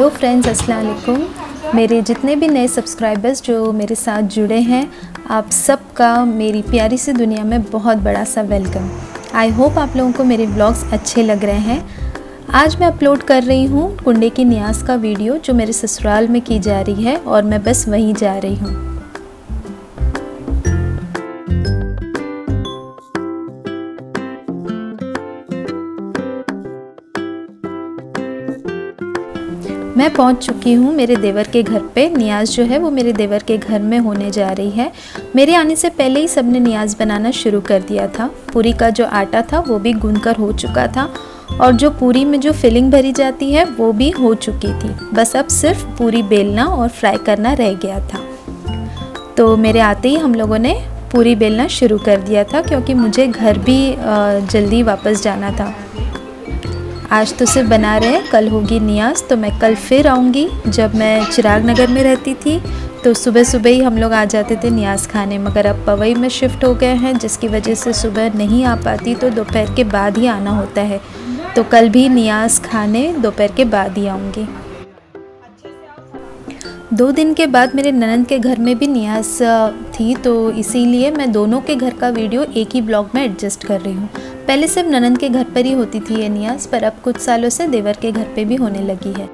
Hello friends, अस्सलाम वालेकुम। मेरे जितने भी नए सब्सक्राइबर्स जो मेरे साथ जुड़े हैं, आप सबका मेरी प्यारी सी दुनिया में बहुत बड़ा सा वेलकम। आई होप आप लोगों को मेरे व्लॉग्स अच्छे लग रहे हैं। आज मैं अपलोड कर रही हूँ कुंडे की न्याज़ का वीडियो जो मेरे ससुराल में की जा रही है और मैं बस वहीं जा रही हूँ। मैं पहुंच चुकी हूं मेरे देवर के घर पे। नियाज़ जो है वो मेरे देवर के घर में होने जा रही है। मेरे आने से पहले ही सबने नियाज़ बनाना शुरू कर दिया था। पूरी का जो आटा था वो भी गूंथकर हो चुका था और जो पूरी में जो फिलिंग भरी जाती है वो भी हो चुकी थी। बस अब सिर्फ पूरी बेलना और फ्राई करना रह गया था। तो मेरे आते ही हम लोगों ने पूरी बेलना शुरू कर दिया था क्योंकि मुझे घर भी जल्दी वापस जाना था। आज तो सिर्फ बना रहे, कल होगी नियाज़। तो मैं कल फिर आऊँगी। जब मैं चिराग नगर में रहती थी तो सुबह सुबह ही हम लोग आ जाते थे नियाज़ खाने, मगर अब पवई में शिफ्ट हो गए हैं जिसकी वजह से सुबह नहीं आ पाती, तो दोपहर के बाद ही आना होता है। तो कल भी नियाज़ खाने दोपहर के बाद ही आऊँगी। 2 दिन के बाद मेरे ननंद के घर में भी नियाज़ थी, तो इसीलिए मैं दोनों के घर का वीडियो एक ही ब्लॉग में एडजस्ट कर रही हूँ। पहले सिर्फ ननंद के घर पर ही होती थी ये नियाज़, पर अब कुछ सालों से देवर के घर पे भी होने लगी है।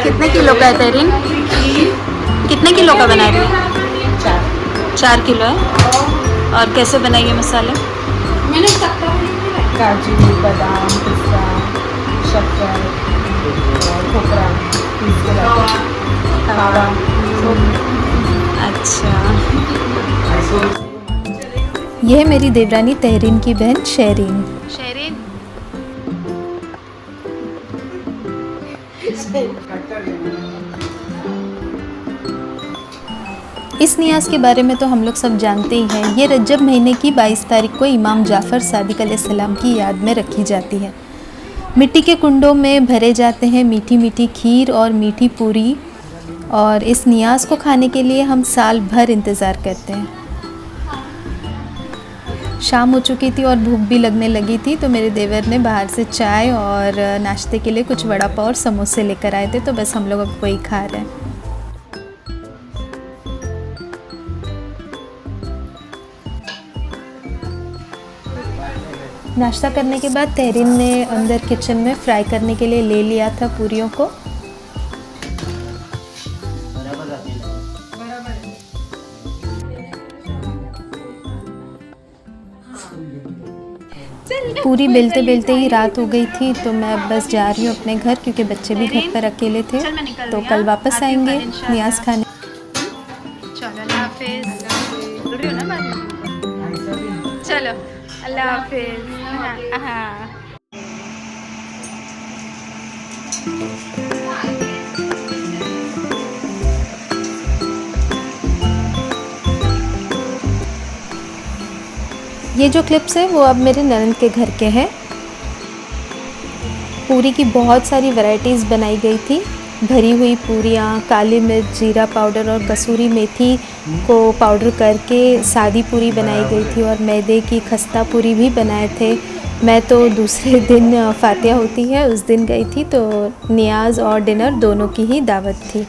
कितने किलो का है तेरीन? कितने किलो का बना रही है? 4 किलो है। और कैसे बनाइए मसाले? मैंने काजू, बादाम, पिस्ता, शक्कर और खोपरा पीस के रखा। अच्छा, यह है मेरी देवरानी तहरीन की बहन शहरीन। इस नियाज़ के बारे में तो हम लोग सब जानते ही हैं। ये रजब महीने की 22 तारीख को इमाम जाफ़र सादिक अलैहिस्सलाम की याद में रखी जाती है। मिट्टी के कुंडों में भरे जाते हैं मीठी मीठी खीर और मीठी पूरी, और इस नियाज़ को खाने के लिए हम साल भर इंतज़ार करते हैं। शाम हो चुकी थी और भूख भी लगने लगी थी, तो मेरे देवर ने बाहर से चाय और नाश्ते के लिए कुछ वड़ा पाव और समोसे लेकर आए थे, तो बस हम लोग अब वही खा रहे हैं। नाश्ता करने के बाद तहरीन ने अंदर किचन में फ्राई करने के लिए ले लिया था पूरियों को। पूरी बेलते बेलते ही रात हो गई थी, तो मैं बस जा रही हूँ अपने घर क्योंकि बच्चे भी घर पर अकेले थे। तो कल वापस आएंगे नियाज़ खाने। चलो अल्लाह हाफिज़। चलो अल्लाह हाफिज़। हाँ। ये जो क्लिप्स है वो अब मेरे ननंद के घर के हैं। पूरी की बहुत सारी वैरायटीज़ बनाई गई थी। भरी हुई पूरियाँ, काली मिर्च, जीरा पाउडर और कसूरी मेथी को पाउडर करके सादी पूरी बनाई गई थी, और मैदे की खस्ता पूरी भी बनाए थे। मैं तो दूसरे दिन फातिहा होती है उस दिन गई थी, तो नियाज़ और डिनर दोनों की ही दावत थी।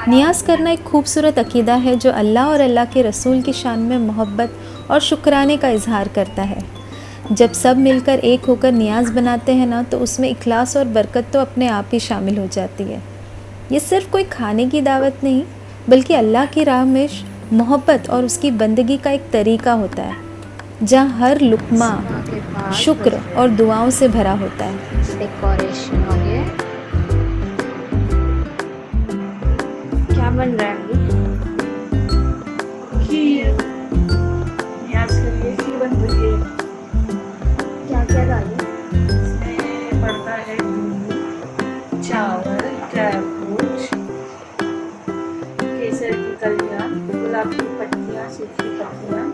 नियाज़ करना एक खूबसूरत अकीदा है जो अल्लाह और अल्लाह के रसूल की शान में मोहब्बत और शुक्राने का इजहार करता है। जब सब मिलकर एक होकर नियाज़ बनाते हैं ना, तो उसमें इखलास और बरकत तो अपने आप ही शामिल हो जाती है। ये सिर्फ कोई खाने की दावत नहीं, बल्कि अल्लाह की राह में मोहब्बत और उसकी बंदगी का एक तरीका होता है, जहाँ हर लुक़मा शुक्र और दुआओं से भरा होता है। डेकोरेशन हो गया। क्या बन रहा है अभी? खीर। नियाज़ के लिए खीर बन रही है। क्या क्या डालें? इसमें पड़ता है दूध, चावल, ड्राई फ्रूट, केसर की कलियाँ, गुलाब की पत्तियाँ, सूखी पत्तियाँ,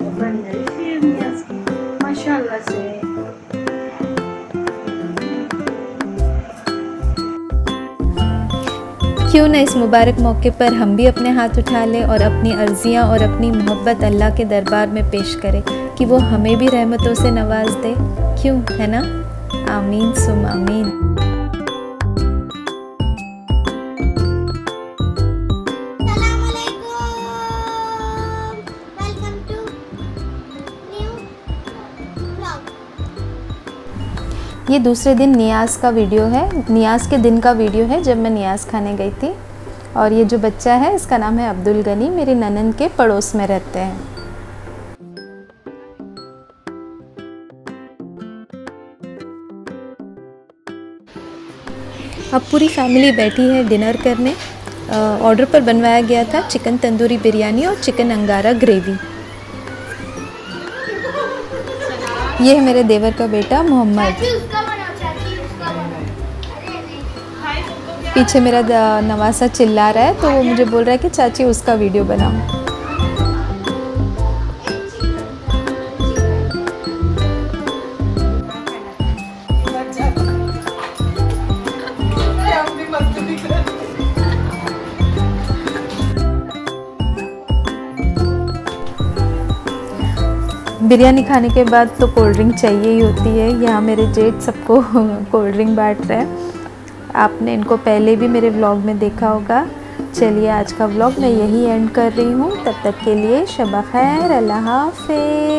और बन रही खीर नियाज़ की। माशाल्लाह क्यों ना इस मुबारक मौके पर हम भी अपने हाथ उठा लें और अपनी अर्जियां और अपनी मोहब्बत अल्लाह के दरबार में पेश करें कि वो हमें भी रहमतों से नवाज दे। क्यों, है ना? आमीन सुम आमीन। ये दूसरे दिन नियाज़ का वीडियो है, नियाज़ के दिन का वीडियो है जब मैं नियाज़ खाने गई थी। और ये जो बच्चा है इसका नाम है अब्दुल गनी, मेरी ननन के पड़ोस में रहते हैं। अब पूरी फैमिली बैठी है डिनर करने। ऑर्डर पर बनवाया गया था चिकन तंदूरी बिरयानी और चिकन अंगारा ग्रेवी। ये है मेरे देवर का बेटा मोहम्मद। पीछे मेरा नवासा चिल्ला रहा है तो वो मुझे बोल रहा है कि चाची उसका वीडियो बनाओ। बिरयानी खाने के बाद तो कोल्ड ड्रिंक चाहिए ही होती है। यहाँ मेरे जेठ सबको कोल्ड ड्रिंक बांट रहे हैं। आपने इनको पहले भी मेरे व्लॉग में देखा होगा। चलिए आज का व्लॉग मैं यही एंड कर रही हूँ। तब तक के लिए शब खैर, अल्लाह हाफ़िज़।